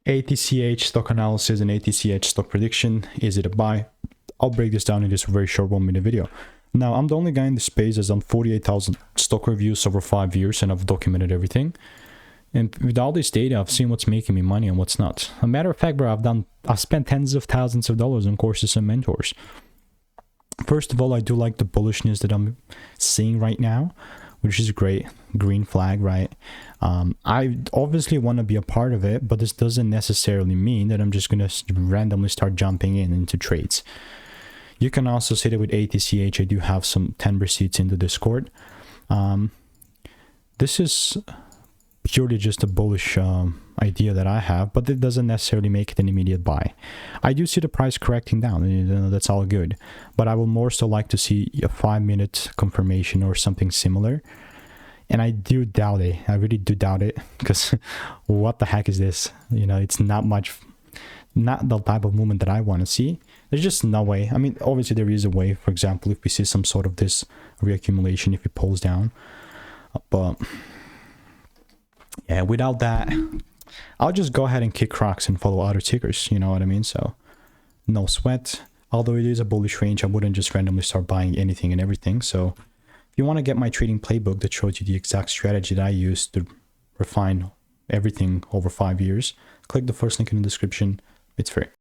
ATCH stock analysis and ATCH stock prediction. Is it a buy? I'll break this down in this very short 1-minute video. Now, I'm the only guy in the space that's done 48,000 stock reviews over 5 years, and I've documented everything. And with all this data, I've seen what's making me money and what's not. A matter of fact, bro, I've spent tens of thousands of dollars on courses and mentors. First of all, I do like the bullishness that I'm seeing right now, which is great. Green flag, right? I obviously want to be a part of it, but this doesn't necessarily mean that I'm just going to randomly start jumping into trades. You can also see that with ATCH, I do have some 10 receipts in the Discord. This is purely just a bullish idea that I have, but it doesn't necessarily make it an immediate buy. I do see the price correcting down, and that's all good, but I will more so like to see a 5-minute confirmation or something similar. And I do doubt it. I really do doubt it, because what the heck is this? You know, it's not the type of movement that I want to see. There's just no way. I mean, obviously there is a way. For example, if we see some sort of this reaccumulation, if it pulls down, but yeah, without that, I'll just go ahead and kick rocks and follow other tickers, you know what I mean? So no sweat. Although it is a bullish range, I wouldn't just randomly start buying anything and everything. So if you want to get my trading playbook that shows you the exact strategy that I use to refine everything over 5 years, click the first link in the description. It's free.